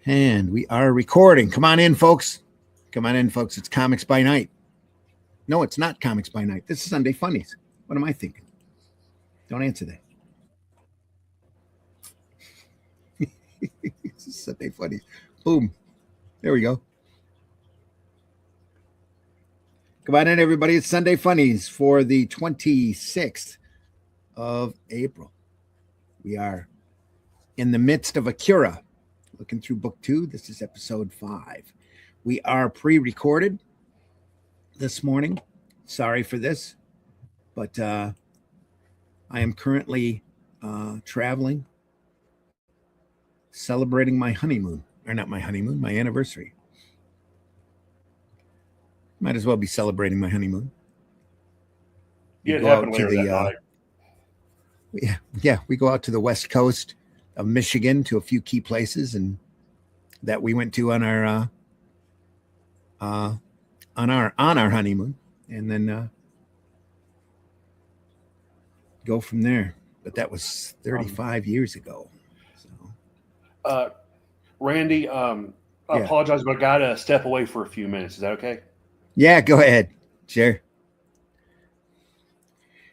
And we are recording. Come on in, folks. Come on in, folks. It's Comics by Night. No, it's not Comics by Night. This is Sunday Funnies. What am I thinking? Don't answer that. This is Sunday Funnies. Boom. There we go. Come on in, everybody. It's Sunday Funnies for the 26th of April. We are in the midst of AKIRA. Looking through book 2. This is episode 5. We are pre-recorded this morning. Sorry for this, but I am currently traveling, celebrating my honeymoon, or not my honeymoon, my anniversary. Might as well be celebrating my honeymoon. Yeah, it happened later that night. Yeah, we go out to the west coast of Michigan to a few key places, and that we went to on our honeymoon, and then go from there. But that was 35 years ago. So, Randy, I apologize, but I got to step away for a few minutes. Is that okay? Yeah, go ahead. Sure.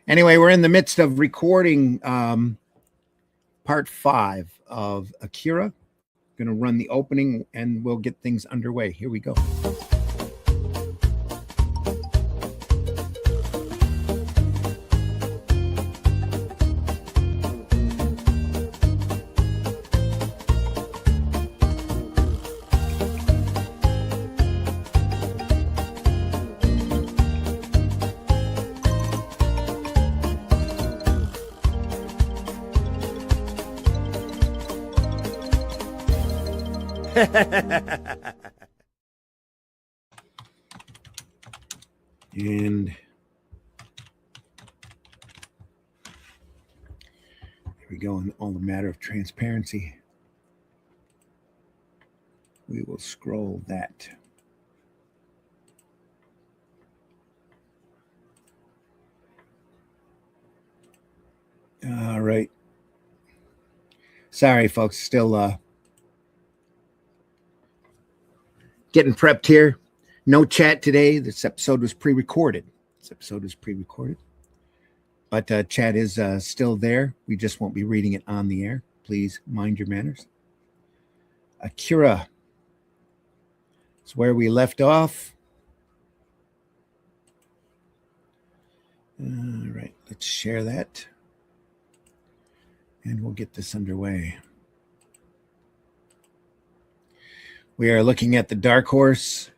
Anyway, we're in the midst of recording part 5 of AKIRA. Going to run the opening and we'll get things underway. Here we go. And here we go. In all the matter of transparency, we will scroll that. All right. Sorry, folks. Still getting prepped here. No chat today. This episode was pre-recorded. But chat is still there. We just won't be reading it on the air. Please mind your manners. AKIRA is where we left off. All right, let's share that. And we'll get this underway. We are looking at the Dark Horse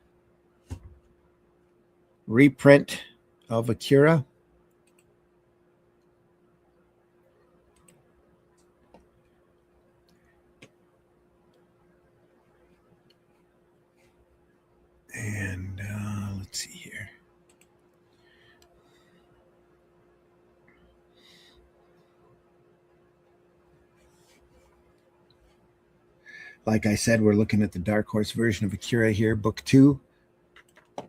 reprint of AKIRA. And let's see here. Like I said, we're looking at the Dark Horse version of AKIRA here, book 2. Oh,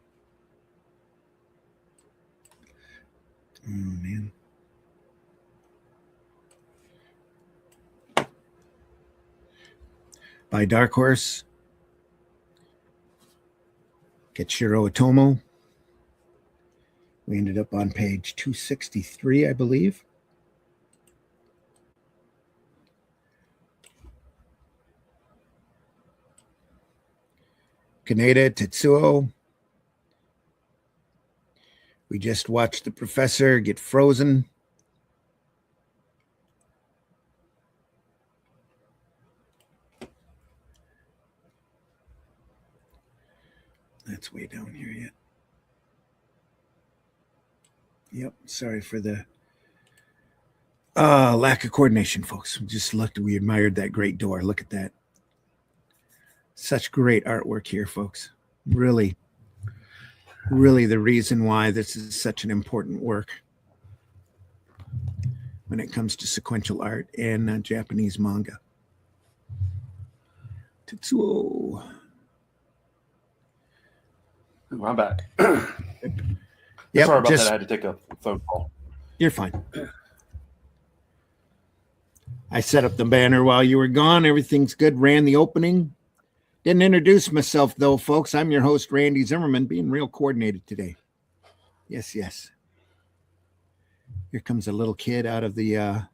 man. By Dark Horse. Ketshiro Otomo. We ended up on page 263, I believe. Kaneda Tetsuo. We just watched the professor get frozen. That's way down here yet. Yep, sorry for the lack of coordination, folks. We admired that great door. Look at that. Such great artwork here, folks. Really the reason why this is such an important work when it comes to sequential art and Japanese manga. Tetsuo. Ooh, I'm back. Yep, Sorry about that. I had to take a phone call. You're fine. I set up the banner while you were gone. Everything's good. Ran the opening. Didn't introduce myself, though, folks. I'm your host, Randy Zimmerman, being real coordinated today. Yes, yes. Here comes a little kid out of the... Yep,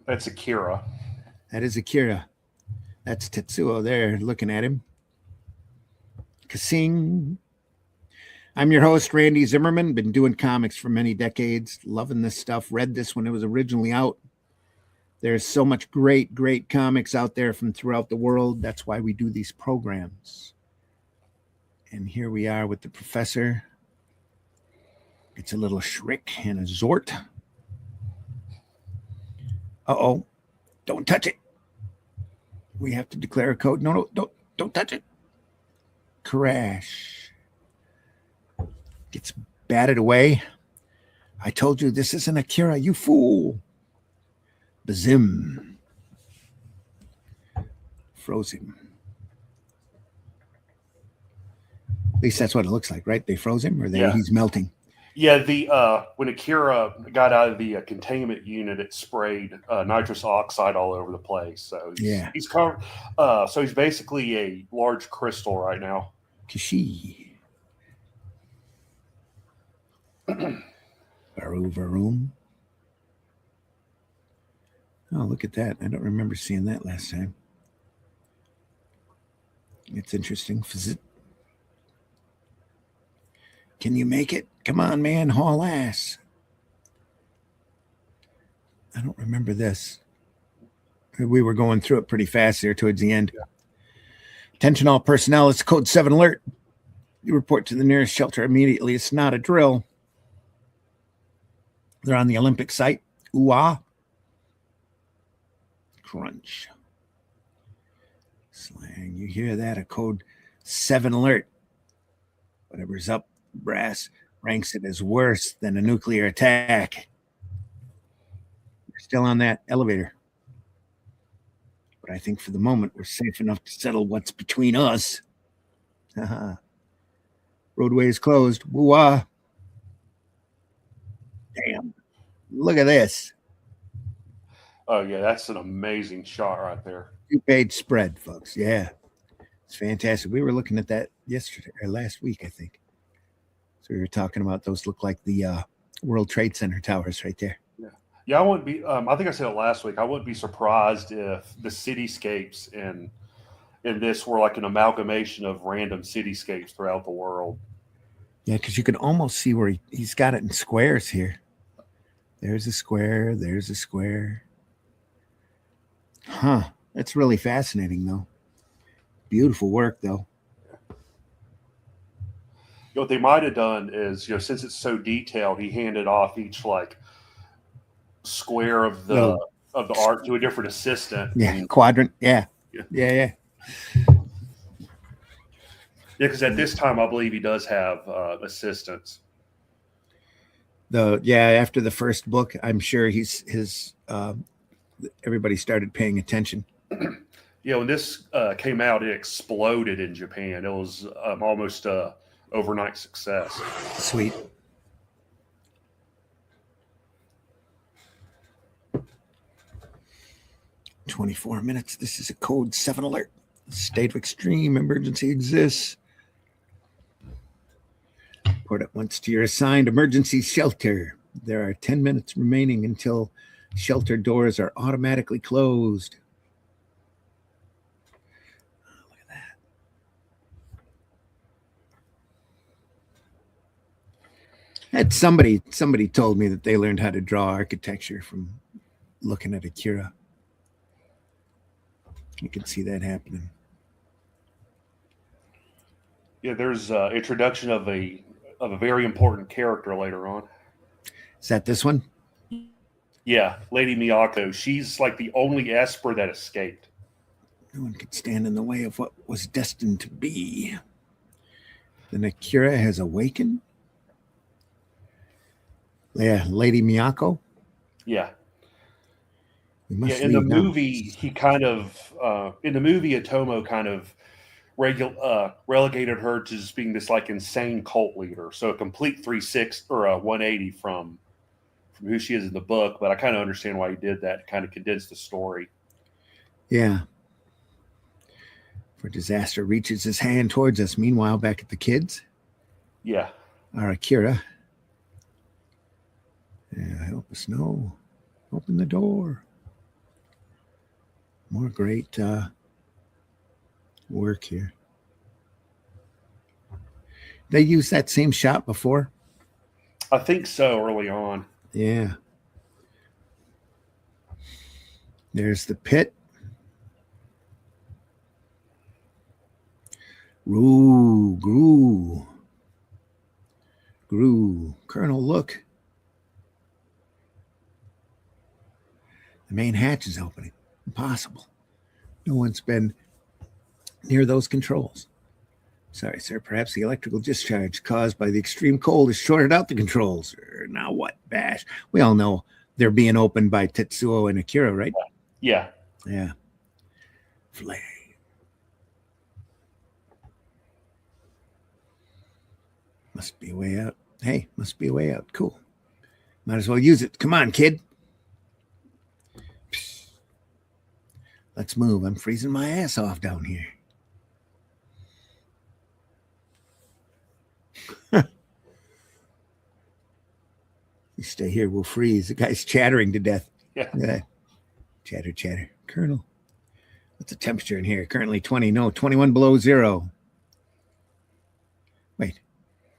that's AKIRA. That is AKIRA. That's Tetsuo there, looking at him. Kasing. I'm your host, Randy Zimmerman. Been doing comics for many decades. Loving this stuff. Read this when it was originally out. There's so much great, great comics out there from throughout the world. That's why we do these programs. And here we are with the professor. It's a little Shriek and a Zort. Uh-oh. Don't touch it. We have to declare a code. No, don't touch it. Crash. Gets batted away. I told you this isn't AKIRA, you fool. Bazim. Froze him. At least that's what it looks like, right? They froze him, or he's melting. Yeah, when AKIRA got out of the containment unit, it sprayed nitrous oxide all over the place. So he's covered. So he's basically a large crystal right now. Kishi. Varoom. Oh, look at that. I don't remember seeing that last time. It's interesting. Can you make it? Come on, man. Haul ass. I don't remember this. We were going through it pretty fast there towards the end. Yeah. Attention all personnel. It's code 7 alert. You report to the nearest shelter immediately. It's not a drill. They're on the Olympic site. Ooh-ah. Crunch. Slang. You hear that? A code 7 alert. Whatever's up, brass ranks it as worse than a nuclear attack. We're still on that elevator. But I think for the moment, we're safe enough to settle what's between us. Roadway is closed. Woo-ah. Damn. Look at this. Oh, yeah, that's an amazing shot right there. 2-page spread, folks. Yeah. It's fantastic. We were looking at that yesterday or last week, I think. So we were talking about those look like the World Trade Center towers right there. Yeah, I wouldn't be I think I said it last week. I wouldn't be surprised if the cityscapes in this were like an amalgamation of random cityscapes throughout the world. Yeah, because you can almost see where he's got it in squares here. There's a square. There's a square. Huh. That's really fascinating, though. Beautiful work, though. What they might have done is, since it's so detailed, he handed off each like square of the art to a different assistant. Yeah, quadrant. Yeah. Yeah. Because at this time, I believe he does have assistants. After the first book, I'm sure everybody started paying attention. When this came out, it exploded in Japan. It was almost a overnight success. Sweet. "24 minutes. This is a code 7 alert. State of extreme emergency exists. Report at once to your assigned emergency shelter. There are 10 minutes remaining until shelter doors are automatically closed." Oh, look at that. Had somebody told me that they learned how to draw architecture from looking at AKIRA. You can see that happening. Yeah, there's introduction of a very important character later on. Is that this one? Yeah, Lady Miyako. She's like the only Esper that escaped. No one could stand in the way of what was destined to be. Then AKIRA has awakened. Yeah, Lady Miyako. Yeah. In the movie, he kind of Otomo kind of relegated her to just being this like insane cult leader. So a complete 360 or a 180 from who she is in the book. But I kind of understand why he did that. Kind of condensed the story. Yeah. For disaster reaches his hand towards us. Meanwhile, back at the kids. Yeah. Our AKIRA. Yeah, help us know. Open the door. More great work here. They used that same shot before? I think so, early on. Yeah. There's the pit. Grew. Colonel, look. The main hatch is opening. Impossible. No one's been near those controls. Sorry, sir. Perhaps the electrical discharge caused by the extreme cold has shorted out the controls. Now what? Bash. We all know they're being opened by Tetsuo and AKIRA, right? Yeah. Yeah. Flame. Must be a way out. Hey, must be a way out. Cool. Might as well use it. Come on, kid. Let's move. I'm freezing my ass off down here. You stay here, we'll freeze. The guy's chattering to death. Yeah. Chatter. Colonel, what's the temperature in here? Currently 20. No, 21 below zero. Wait.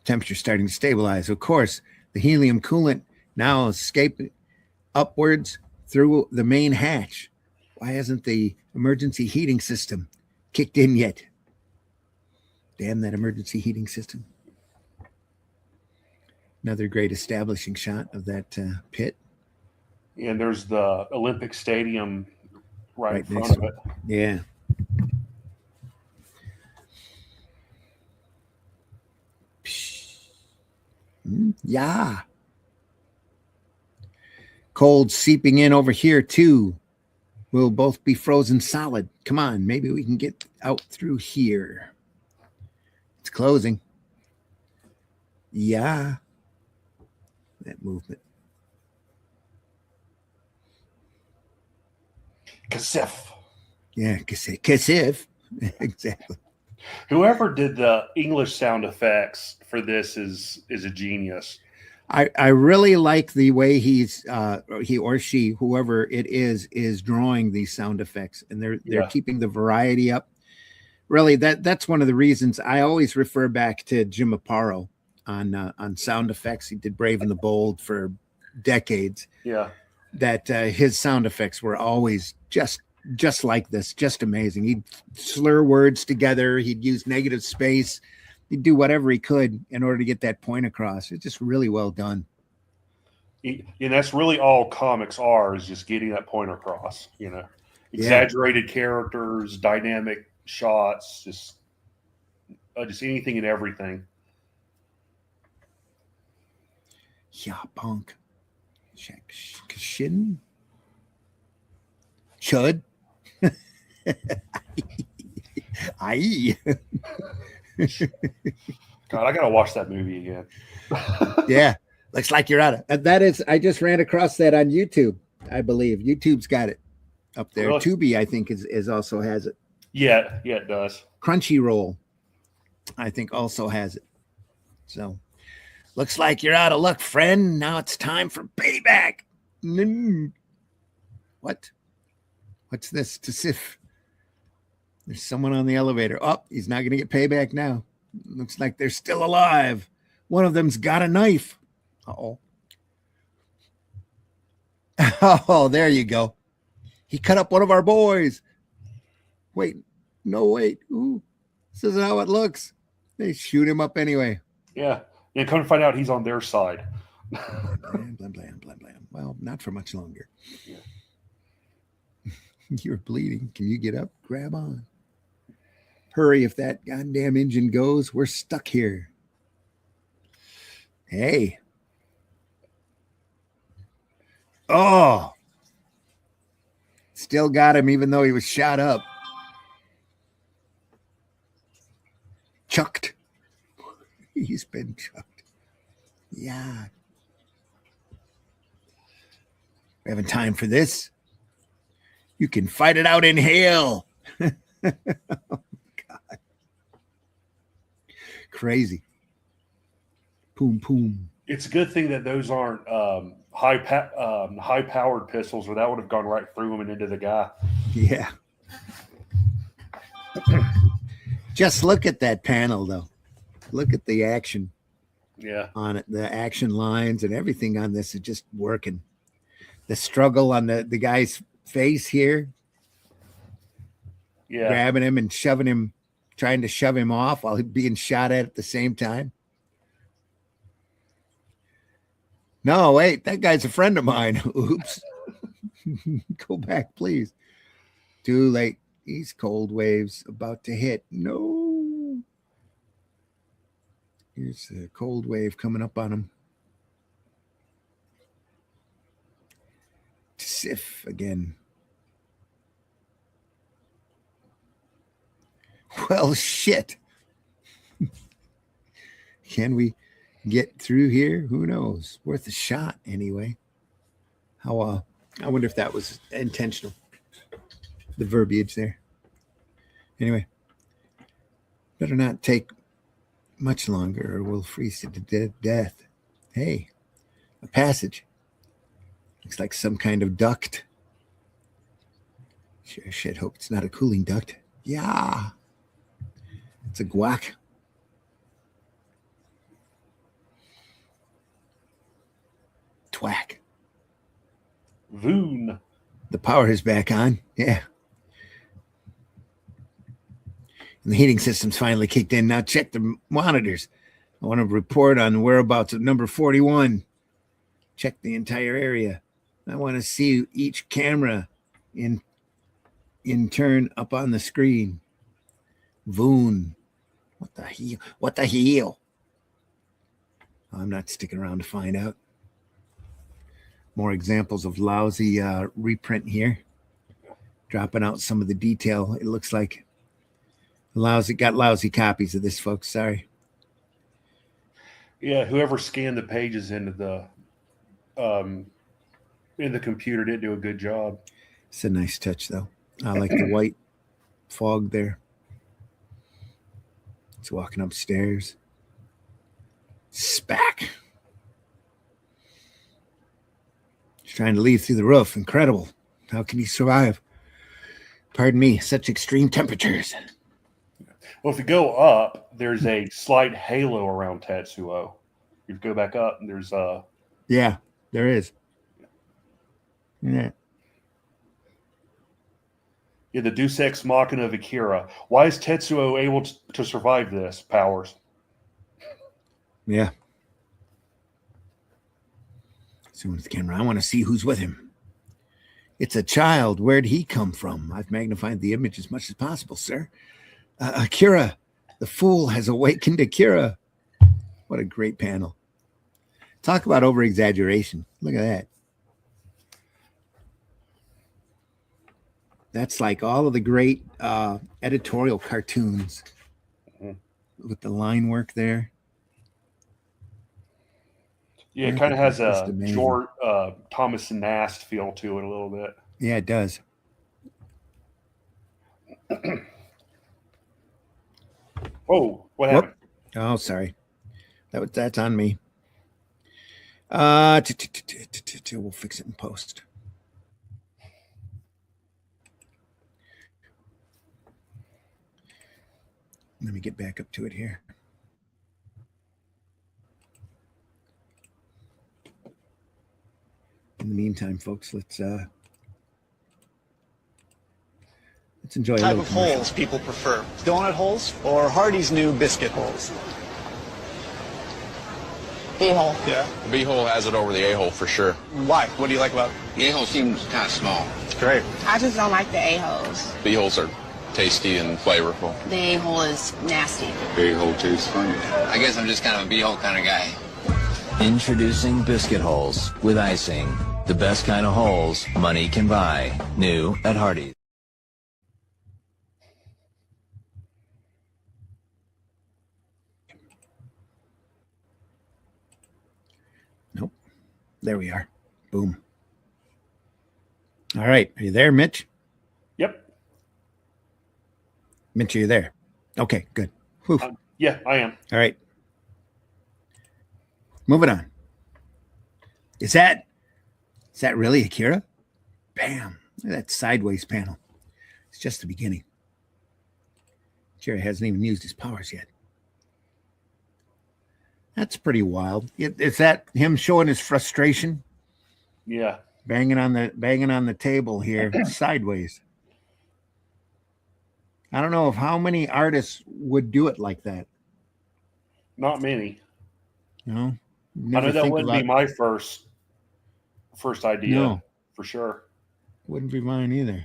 Temperature starting to stabilize. Of course, the helium coolant now escaping upwards through the main hatch. Why hasn't the emergency heating system kicked in yet? Damn that emergency heating system. Another great establishing shot of that pit. And there's the Olympic Stadium right in front of it. Yeah. Yeah. Cold seeping in over here, too. We'll both be frozen solid. Come on, maybe we can get out through here. It's closing. Yeah. That movement. Kasif. Yeah, Kasif. Exactly. Whoever did the English sound effects for this is a genius. I really like the way he or she, whoever it is drawing these sound effects, and they're keeping the variety up. Really, that's one of the reasons I always refer back to Jim Aparo on sound effects. He did Brave and the Bold for decades. Yeah, that his sound effects were always just like this, just amazing. He'd slur words together. He'd use negative space. He'd do whatever he could in order to get that point across. It's just really well done. And that's really all comics are, is just getting that point across, exaggerated characters, dynamic shots, just anything and everything. Yeah, punk. Shin. Chud. Aye. God, I gotta watch that movie again. Yeah, looks like you're out of that. Is I just ran across that on YouTube. I believe YouTube's got it up there. Really? Tubi, I think, is also has it. Yeah, it does. Crunchyroll, I think, also has it. So, looks like you're out of luck, friend. Now it's time for payback. What? What's this? To Sif. There's someone on the elevator. Oh, he's not going to get payback now. Looks like they're still alive. One of them's got a knife. Uh-oh. Oh, there you go. He cut up one of our boys. Wait. No, wait. Ooh. This isn't how it looks. They shoot him up anyway. Yeah. And come to find out he's on their side. Blam, blam, blam, blam, blam. Well, not for much longer. Yeah. You're bleeding. Can you get up? Grab on. Hurry, if that goddamn engine goes, we're stuck here. Hey. Oh. Still got him even though he was shot up. Chucked. He's been chucked. Yeah. We haven't time for this. You can fight it out in hell. crazy. Boom, boom. It's a good thing that those aren't high-powered pistols, or that would have gone right through him and into the guy. Yeah. Just look at that panel, though. Look at the action. Yeah. On it, the action lines and everything on this is just working. The struggle on the guy's face here. Yeah. Grabbing him and shoving him, trying to shove him off while being shot at the same time. No, wait, that guy's a friend of mine. Oops. Go back, please. Too late. These cold waves about to hit. No. Here's the cold wave coming up on him. Sif again. Well, shit. Can we get through here? Who knows? Worth a shot anyway. How I wonder if that was intentional. The verbiage there. Anyway, better not take much longer or we'll freeze to death. Hey, a passage. Looks like some kind of duct. Sure shit hope it's not a cooling duct. Yeah. It's a guac. Twack. Voon. The power is back on. Yeah. And the heating system's finally kicked in. Now check the monitors. I want to report on the whereabouts of number 41. Check the entire area. I want to see each camera in turn up on the screen. Voon. What the hell? What the hell? I'm not sticking around to find out. More examples of lousy reprint here. Dropping out some of the detail. It looks like got lousy copies of this, folks. Sorry. Yeah, whoever scanned the pages into in the computer didn't do a good job. It's a nice touch, though. I like the white fog there. It's walking upstairs. Spack. He's trying to leave through the roof. Incredible. How can he survive? Pardon me, such extreme temperatures. Well, if you go up, there's a slight halo around Tetsuo. If you go back up, there's Yeah, there is. Yeah. Yeah, the Deus Ex Machina of AKIRA. Why is Tetsuo able to survive this? Powers. Yeah. Zoom with the camera. I want to see who's with him. It's a child. Where'd he come from? I've magnified the image as much as possible, sir. AKIRA. The fool has awakened AKIRA. What a great panel. Talk about over-exaggeration. Look at that. That's like all of the great editorial cartoons with the line work there. Yeah, it kind of has a George Thomas Nast feel to it a little bit. Yeah, it does. Oh, what happened? Oh, sorry. That's on me. We'll fix it in post. Let me get back up to it here. In the meantime, folks, let's enjoy a type little of holes people prefer. Donut holes or Hardy's new biscuit holes? B-hole. Yeah. The B-hole has it over the A-hole for sure. Why? What do you like about it? The A-hole seems kind of small. Great. I just don't like the A-holes. B-holes are tasty and flavorful. The A-hole is nasty. B-hole tastes funny. I guess I'm just kind of a B-hole kind of guy. Introducing biscuit holes with icing. The best kind of holes money can buy. New at Hardee's. Nope. There we are. Boom. All right. Are you there, Mitch? Yep. Mitch, are you there? Okay, good. Whew. Yeah, I am. All right. Moving on. Is that really AKIRA? Bam. Look at that sideways panel. It's just the beginning. AKIRA hasn't even used his powers yet. That's pretty wild. Is that him showing his frustration? Yeah. Banging on the table here sideways. I don't know if how many artists would do it like that. Not many. You know? I know that wouldn't be my first idea. No. For sure. Wouldn't be mine either.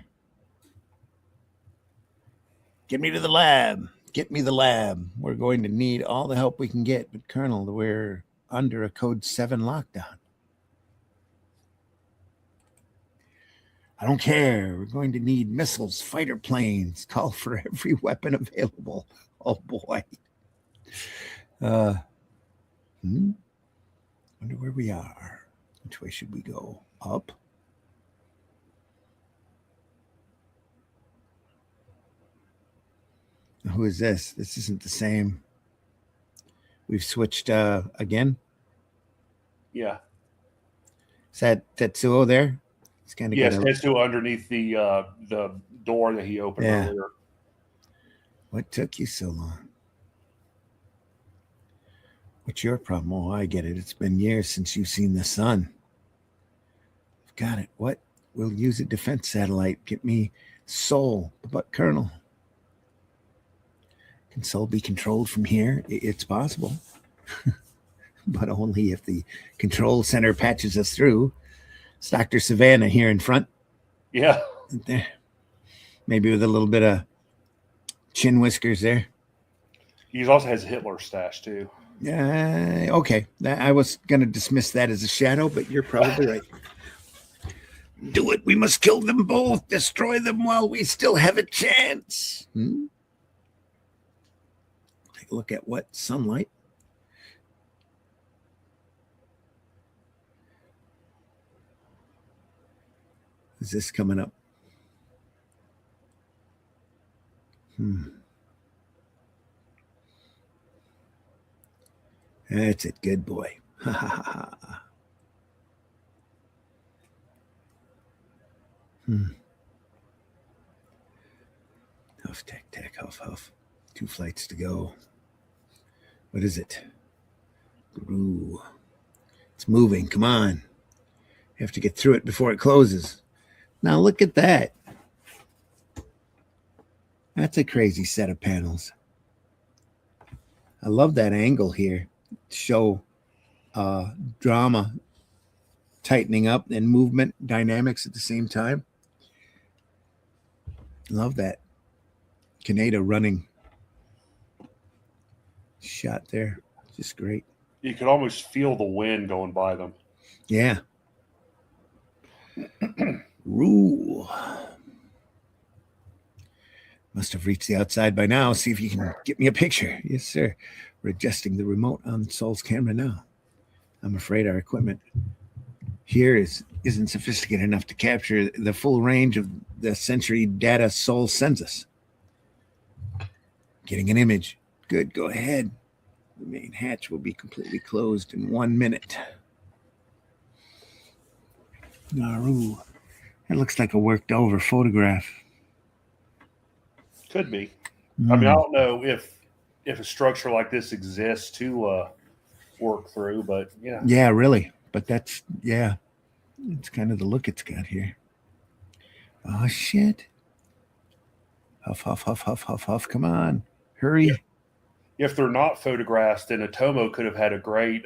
Get me to the lab. Get me the lab. We're going to need all the help we can get. But Colonel, we're under a Code 7 lockdown. I don't care. We're going to need missiles, fighter planes. Call for every weapon available. Oh, boy. Wonder where we are. Which way should we go? Up? Who is this? This isn't the same. We've switched again. Yeah. Is that Tetsuo there? He's kind of Tetsuo underneath the door that he opened earlier. What took you so long? What's your problem? Oh, I get it. It's been years since you've seen the sun. I've got it. What? We'll use a defense satellite. Get me Seoul. But Colonel, can Seoul be controlled from here? It's possible. But only if the control center patches us through. It's Dr. Savannah here in front. Yeah. There. Maybe with a little bit of chin whiskers there. He also has a Hitler stash, too. Yeah, okay. I was going to dismiss that as a shadow, but you're probably right. Do it. We must kill them both. Destroy them while we still have a chance. Take a look at what? Sunlight. Is this coming up? That's it. Good boy. Ha ha ha ha. Huff, tack, tack, huff, huff. 2 flights to go. What is it? Ooh. It's moving. Come on. You have to get through it before it closes. Now look at that. That's a crazy set of panels. I love that angle here. Show drama tightening up and movement dynamics at the same time. Love that. Kaneda running shot there. Just great. You could almost feel the wind going by them. Yeah. Rule. Must have reached the outside by now. See if you can get me a picture. Yes, sir. We're adjusting the remote on Seoul's camera now. I'm afraid our equipment here isn't sophisticated enough to capture the full range of the sensory data Seoul sends us. Getting an image. Good, go ahead. The main hatch will be completely closed in 1 minute. Naru. That looks like a worked over photograph. Could be. I mean, I don't know if a structure like this exists to work through, but yeah. Yeah, really. But that's, yeah. It's kind of the look it's got here. Oh, shit. Huff, huff, huff, huff, huff, huff. Come on. Hurry. If they're not photographs, then Otomo could have had a great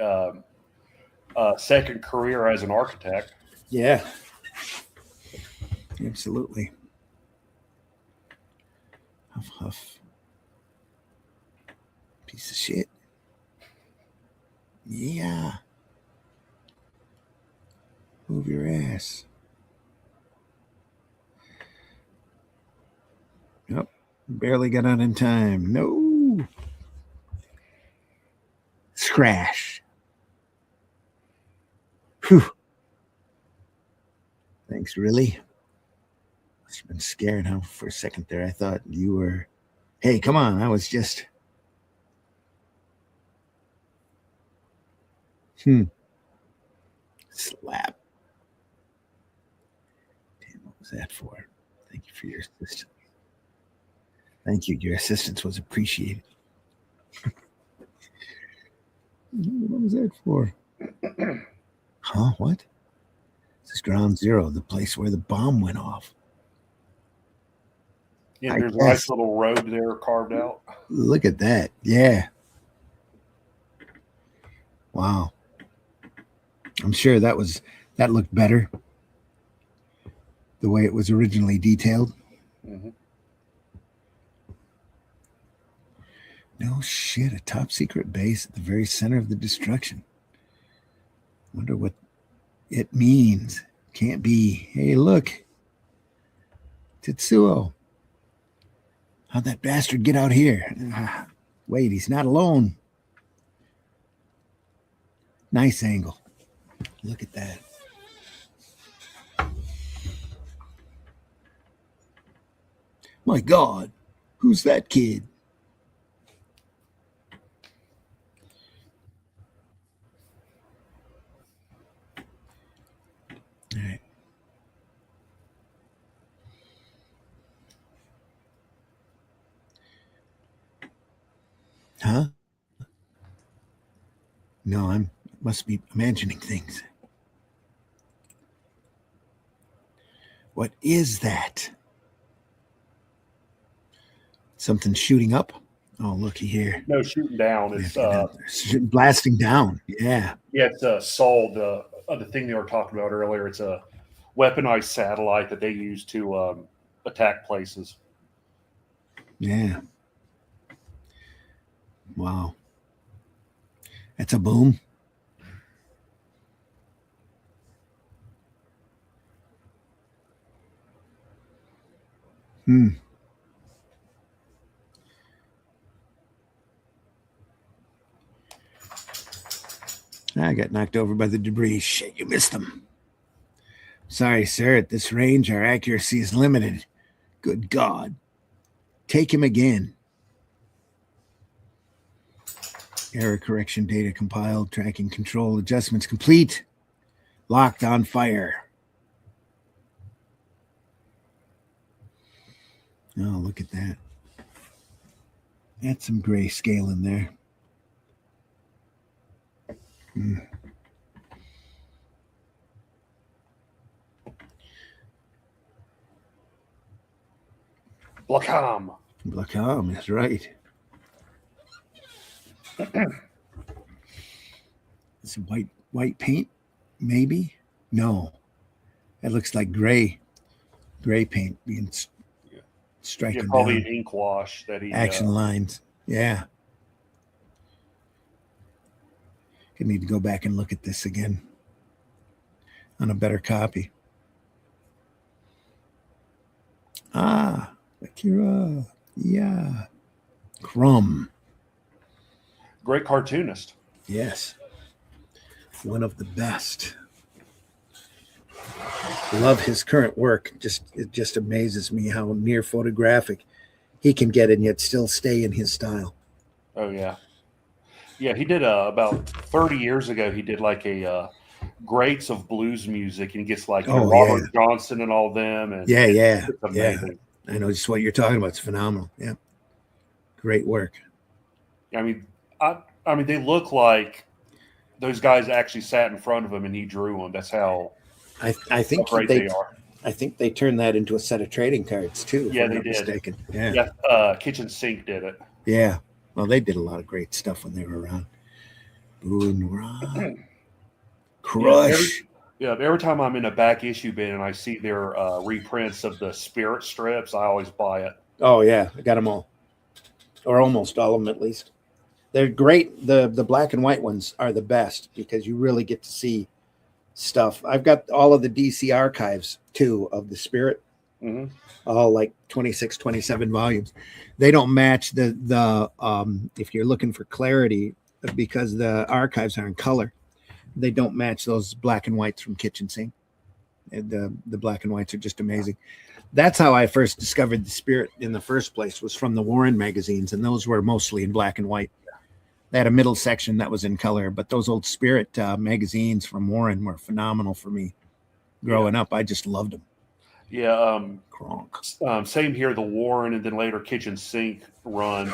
second career as an architect. Yeah. Absolutely. Huff, huff. Piece of shit. Yeah. Move your ass. Nope. Barely got out in time. No. Scratch. Whew. Thanks, really? Must have been scared, huh? For a second there, I thought you were... Hey, come on. I was just... Slap. Damn, what was that for? Thank you for your assistance. Thank you. Your assistance was appreciated. What was that for? Huh? What? This is Ground Zero, the place where the bomb went off. Yeah, there's a nice little road there carved out. Look at that. Yeah. Wow. I'm sure that looked better the way it was originally detailed. Mm-hmm. No shit, a top secret base at the very center of the destruction. Wonder what it means. Can't be. Hey, look. Tetsuo. How'd that bastard get out here? Wait, he's not alone. Nice angle. Look at that. My God, who's that kid? All right. Huh? No, I must be imagining things. What is that? Something shooting up? Oh, looky here. No, shooting down. It's blasting down. Yeah. Yeah, it's Sol, the thing they were talking about earlier. It's a weaponized satellite that they use to attack places. Yeah. Wow. That's a boom. I got knocked over by the debris. Shit, you missed them. Sorry, sir. At this range, our accuracy is limited. Good God. Take him again. Error correction data compiled. Tracking control adjustments complete. Locked on fire. Oh, look at that. That's some grayscale in there. Blackham. Blackham is right. It's white paint, maybe? No. That looks like gray paint being striking probably down. an ink wash that he action lines. Yeah. I need to go back and look at this again on a better copy. AKIRA. Yeah. Crumb. Great cartoonist. Yes. One of the best. Love his current work. It just amazes me how near photographic he can get and yet still stay in his style. Oh, yeah. Yeah, he did about 30 years ago, he did like a greats of blues music, and he gets like Robert Johnson and all them. And it's amazing. I know just what you're talking about. It's phenomenal. Yeah. Great work. I mean, they look like those guys actually sat in front of him and he drew them. That's how I think great they are. I think they turned that into a set of trading cards too. Yeah, they did. Mistaken. Kitchen Sink did it. Yeah. Well, they did a lot of great stuff when they were around. Boon Crush. Every time I'm in a back issue bin and I see their reprints of the Spirit strips, I always buy it. Oh, yeah. I got them all. Or almost all of them, at least. They're great. The black and white ones are the best because you really get to see stuff. I've got all of the DC archives, too, of the Spirit. Mm-hmm. All like 26, 27 volumes. They don't match the if you're looking for clarity, because the archives are in color, they don't match those black and whites from Kitchen Sink. And the black and whites are just amazing. That's how I first discovered the Spirit in the first place, was from the Warren magazines, and those were mostly in black and white. They had a middle section that was in color, but those old Spirit magazines from Warren were phenomenal for me. Growing up, I just loved them. Yeah. Kronk. Same here, the Warren and then later Kitchen Sink runs.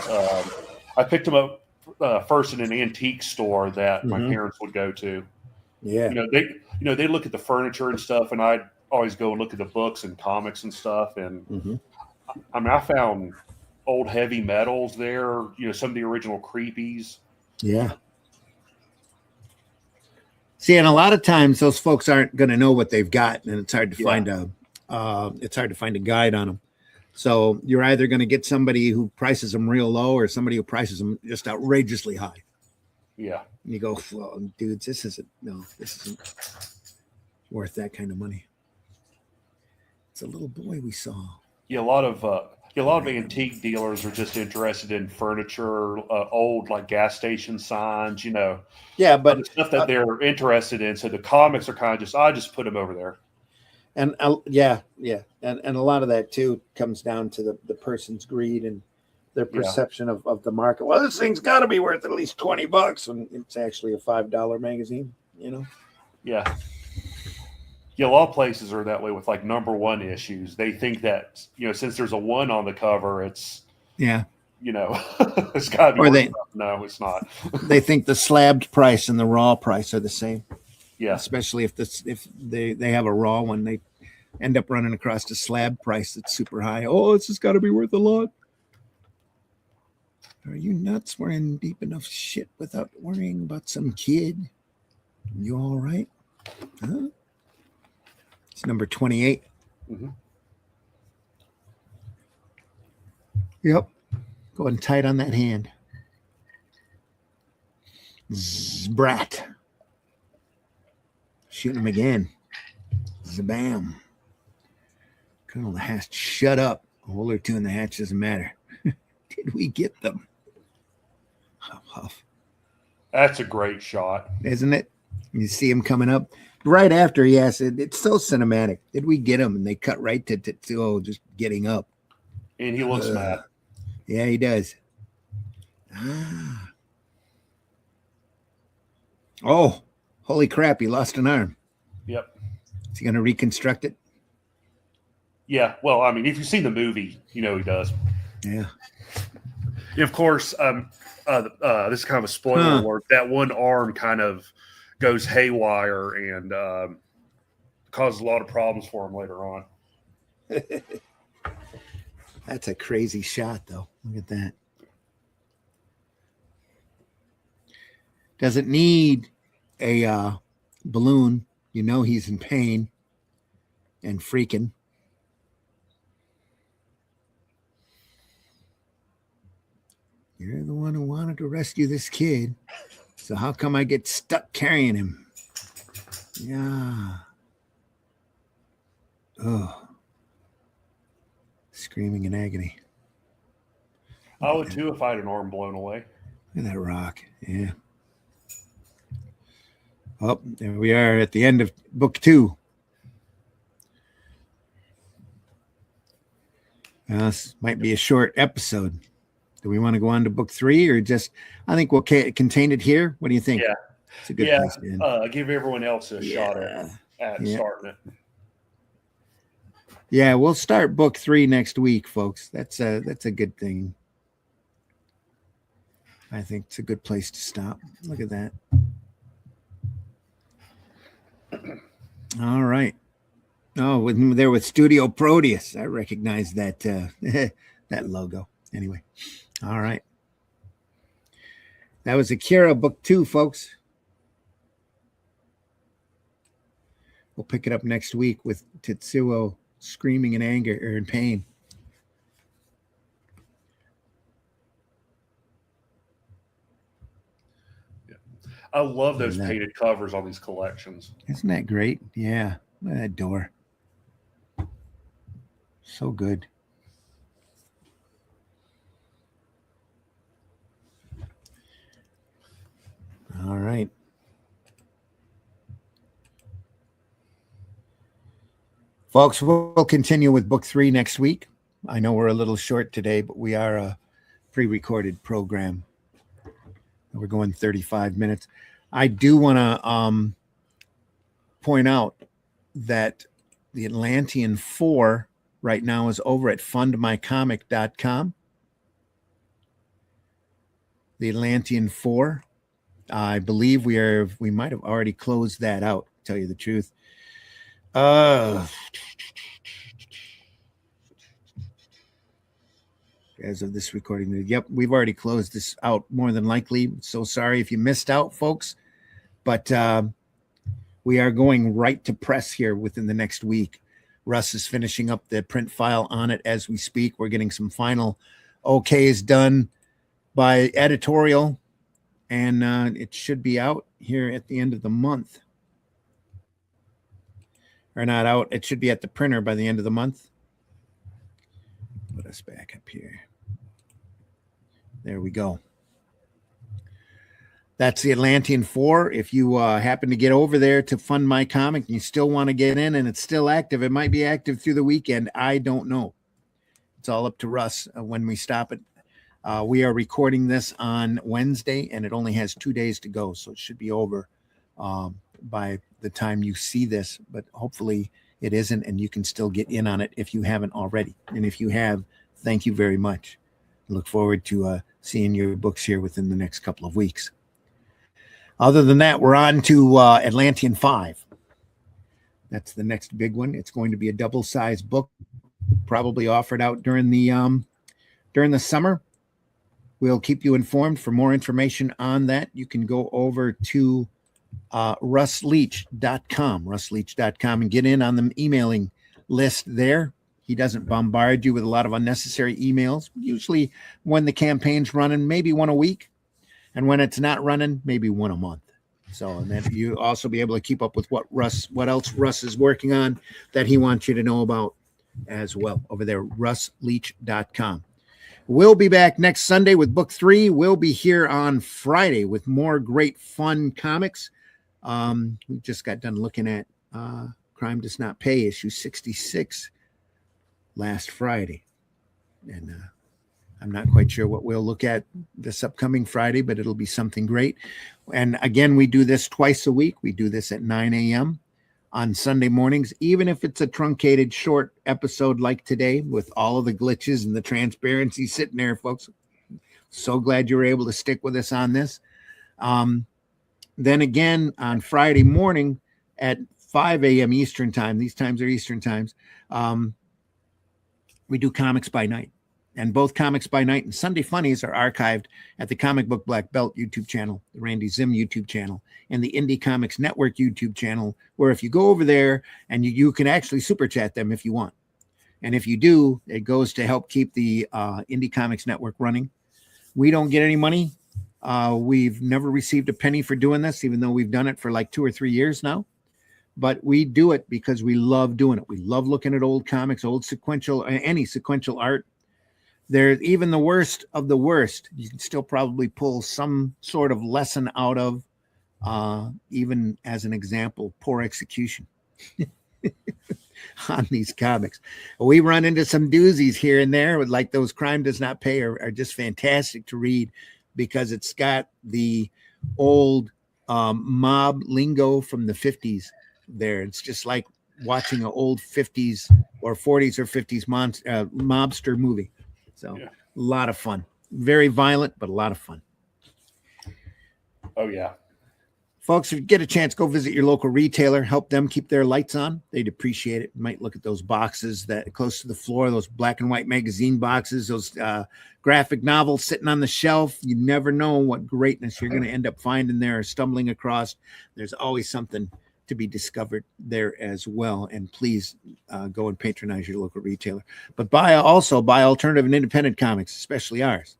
I picked them up first in an antique store that my parents would go to. Yeah. They look at the furniture and stuff, and I'd always go and look at the books and comics and stuff. And I mean, I found old heavy metals there, some of the original creepies. Yeah. See, and a lot of times those folks aren't going to know what they've got, and it's hard to find a guide on them. So you're either going to get somebody who prices them real low or somebody who prices them just outrageously high. Yeah. And you go, well, dudes, this isn't worth that kind of money. It's a little boy we saw. Yeah, a lot of antique dealers are just interested in furniture, old like gas station signs, Yeah, but the stuff that they're interested in. So the comics are kind of I just put them over there. And yeah, and a lot of that too comes down to the person's greed and their perception of the market. Well, this thing's got to be worth at least $20, and it's actually a $5 magazine. Yeah. Yeah, a lot of places are that way with like #1 issues. They think that since there's a 1 on the cover, it's it's got to be. No, it's not. They think the slabbed price and the raw price are the same. Yeah, especially if they have a raw one, they end up running across a slab price that's super high. Oh, it's just got to be worth a lot. Are you nuts? We're in deep enough shit without worrying about some kid. You all right? Huh? It's number 28. Yep. Going tight on that hand. Brat. Shooting him again. Zabam. Colonel the hatch. Shut up. A hole or two in the hatch doesn't matter. Did we get them? Huff, huff. That's a great shot. Isn't it? You see him coming up. Right after he asked it, it's so cinematic. Did we get him? And they cut right to just getting up. And he looks mad. Yeah, he does. Oh, holy crap. He lost an arm. Yep. Is he going to reconstruct it? Yeah. Well, I mean, if you've seen the movie, he does. Yeah. Of course, this is kind of a spoiler alert. That one arm kind of goes haywire and causes a lot of problems for him later on. That's a crazy shot, though. Look at that. Doesn't need a balloon. He's in pain and freaking. You're the one who wanted to rescue this kid. So how come I get stuck carrying him? Yeah. Oh. Screaming in agony. I would too if I had an arm blown away. Look at that rock. Yeah. Oh, there we are at the end of book 2. This might be a short episode. Do we want to go on to book 3 or just, I think we'll contain it here. What do you think? Yeah. It's a good place to end. Give everyone else a shot at starting it. Yeah, we'll start book 3 next week, folks. That's a good thing. I think it's a good place to stop. Look at that. All right. Oh, there with Studio Proteus. I recognize that that logo. Anyway. All right. That was AKIRA book 2, folks. We'll pick it up next week with Tetsuo screaming in anger or in pain. Yeah. I love those painted covers on these collections. Isn't that great? Yeah. Look at that door. So good. All right. Folks, we'll continue with book 3 next week. I know we're a little short today, but we are a pre-recorded program. We're going 35 minutes. I do want to point out that the Atlantean 4 right now is over at fundmycomic.com. The Atlantean 4. I believe we might have already closed that out, to tell you the truth. As of this recording, yep, we've already closed this out more than likely. So sorry if you missed out, folks, but we are going right to press here within the next week. Russ is finishing up the print file on it as we speak. We're getting some final okays done by editorial, and it should be out here at the end of the month. Or not out, it should be at the printer by the end of the month. Put us back up here. There we go. That's the Atlantean 4. If you happen to get over there to Fund My Comic and you still want to get in and it's still active, it might be active through the weekend. I don't know. It's all up to Russ when we stop it. We are recording this on Wednesday, and it only has 2 days to go, so it should be over by the time you see this, but hopefully it isn't, and you can still get in on it if you haven't already. And if you have, thank you very much. I look forward to seeing your books here within the next couple of weeks. Other than that, we're on to Atlantean 5. That's the next big one. It's going to be a double-sized book, probably offered out during the summer. We'll keep you informed. For more information on that, you can go over to russleach.com, and get in on the emailing list there. He doesn't bombard you with a lot of unnecessary emails. Usually when the campaign's running, maybe one a week. And when it's not running, maybe one a month. So, and then you also be able to keep up with what else Russ is working on that he wants you to know about as well over there, russleach.com. We'll be back next Sunday with book 3. We'll be here on Friday with more great fun comics. We just got done looking at Crime Does Not Pay, issue 66 last Friday. And I'm not quite sure what we'll look at this upcoming Friday, but it'll be something great. And again, we do this twice a week. We do this at 9 a.m. on Sunday mornings, even if it's a truncated short episode like today with all of the glitches and the transparency sitting there, folks. So glad you were able to stick with us on this. Then again, on Friday morning at 5 a.m. Eastern time, these times are Eastern times, we do Comics by Night. And both Comics by Night and Sunday Funnies are archived at the Comic Book Black Belt YouTube channel, the Randy Zim YouTube channel, and the Indie Comics Network YouTube channel, where if you go over there and you can actually super chat them if you want. And if you do, it goes to help keep the Indie Comics Network running. We don't get any money. We've never received a penny for doing this, even though we've done it for like 2 or 3 years now. But we do it because we love doing it. We love looking at old comics, old sequential, any sequential art. They're even the worst of the worst. You can still probably pull some sort of lesson out of, even as an example, poor execution on these comics. We run into some doozies here and there, with like those Crime Does Not Pay are just fantastic to read because it's got the old mob lingo from the 50s there. It's just like watching an old 50s or 40s or 50s mobster movie. So yeah. A lot of fun. Very violent, but a lot of fun. Oh, yeah. Folks, if you get a chance, go visit your local retailer. Help them keep their lights on. They'd appreciate it. You might look at those boxes that close to the floor, those black and white magazine boxes, those graphic novels sitting on the shelf. You never know what greatness you're going to end up finding there or stumbling across. There's always something to be discovered there as well. And please go and patronize your local retailer. But buy alternative and independent comics, especially ours.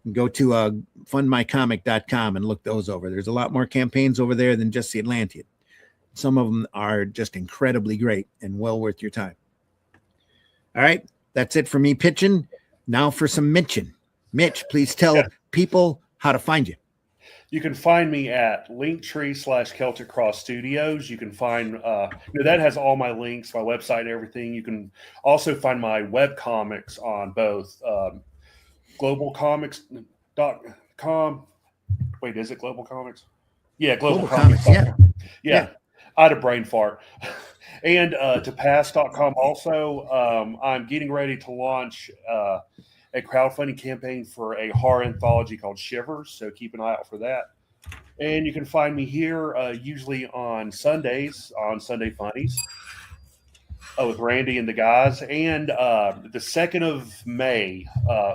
And go to fundmycomic.com and look those over. There's a lot more campaigns over there than just the Atlantean. Some of them are just incredibly great and well worth your time. All right, that's it for me pitching. Now for some Mitchin'. Mitch, please tell people how to find you. You can find me at Linktree/Celtic Cross Studios. You can find, that has all my links, my website, and everything. You can also find my web comics on both globalcomics.com Wait, is it Global Comics? Yeah, Global Comics. Yeah. I had a brain fart. And to pass.com also, I'm getting ready to launch a crowdfunding campaign for a horror anthology called Shivers, so keep an eye out for that. And you can find me here usually on Sundays on Sunday Funnies with Randy and the guys. And the 2nd of May,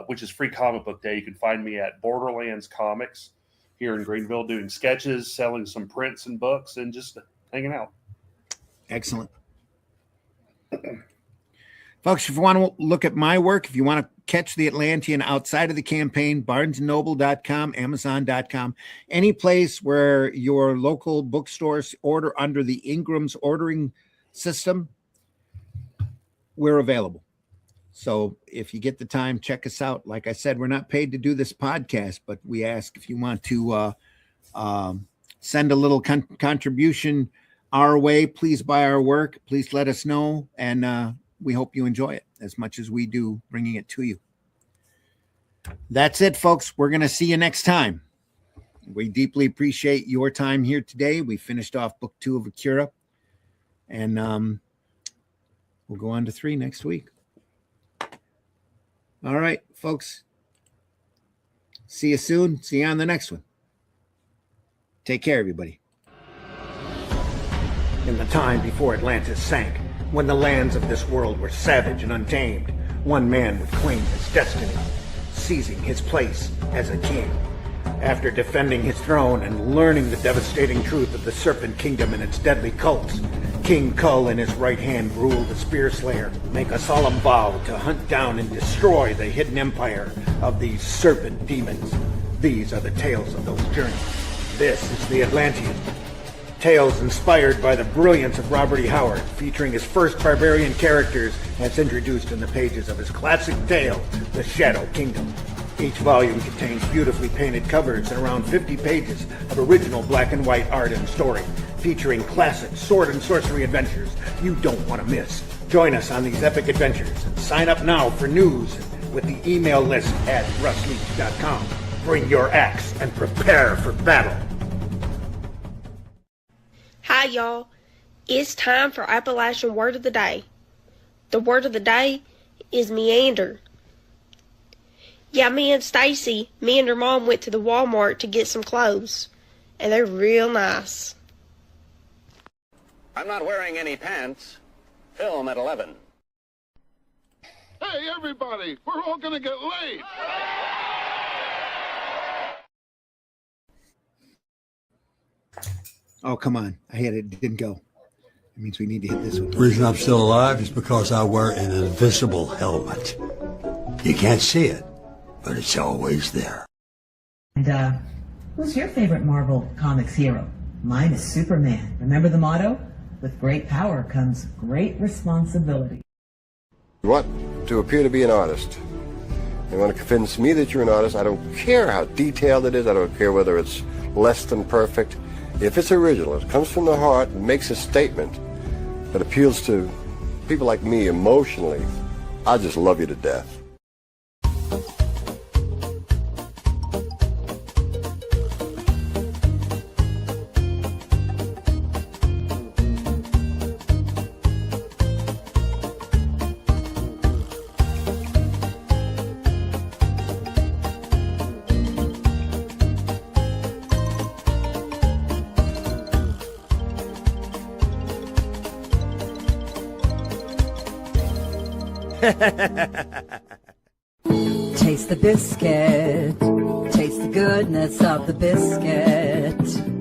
which is Free Comic Book Day, you can find me at Borderlands Comics here in Greenville doing sketches, selling some prints and books, and just hanging out. Excellent. Folks, if you want to look at my work, if you want to catch the Atlantean outside of the campaign, barnesandnoble.com, amazon.com, any place where your local bookstores order under the Ingram's ordering system, we're available. So if you get the time, check us out. Like I said, we're not paid to do this podcast, but we ask if you want to send a little contribution our way, please buy our work. Please let us know. And we hope you enjoy it as much as we do bringing it to you. That's it, folks. We're going to see you next time. We deeply appreciate your time here today. We finished off book 2 of AKIRA, and we'll go on to 3 next week. All right, folks. See you soon. See you on the next one. Take care, everybody. In the time before Atlantis sank, when the lands of this world were savage and untamed, one man would claim his destiny, seizing his place as a king. After defending his throne and learning the devastating truth of the Serpent Kingdom and its deadly cults, King Kull in his right hand ruled the Spear Slayer, make a solemn vow to hunt down and destroy the hidden empire of these serpent demons. These are the tales of those journeys. This is the Atlantean. Tales inspired by the brilliance of Robert E. Howard, featuring his first barbarian characters as introduced in the pages of his classic tale, The Shadow Kingdom. Each volume contains beautifully painted covers and around 50 pages of original black and white art and story, featuring classic sword and sorcery adventures you don't want to miss. Join us on these epic adventures and sign up now for news with the email list at russleach.com. Bring your axe and prepare for battle. Hi, y'all. It's time for Appalachian Word of the Day. The word of the day is meander. Yeah, me and Stacy, me and her mom went to the Walmart to get some clothes, and they're real nice. I'm not wearing any pants. Film at 11. Hey, everybody, we're all gonna get laid. Oh, come on. I had it. Didn't go. It means we need to hit this one. The reason I'm still alive is because I wear an invisible helmet. You can't see it, but it's always there. And, who's your favorite Marvel Comics hero? Mine is Superman. Remember the motto? With great power comes great responsibility. You want to appear to be an artist. You want to convince me that you're an artist. I don't care how detailed it is. I don't care whether it's less than perfect. If it's original, it comes from the heart and makes a statement that appeals to people like me emotionally, I just love you to death. Taste the biscuit. Taste the goodness of the biscuit.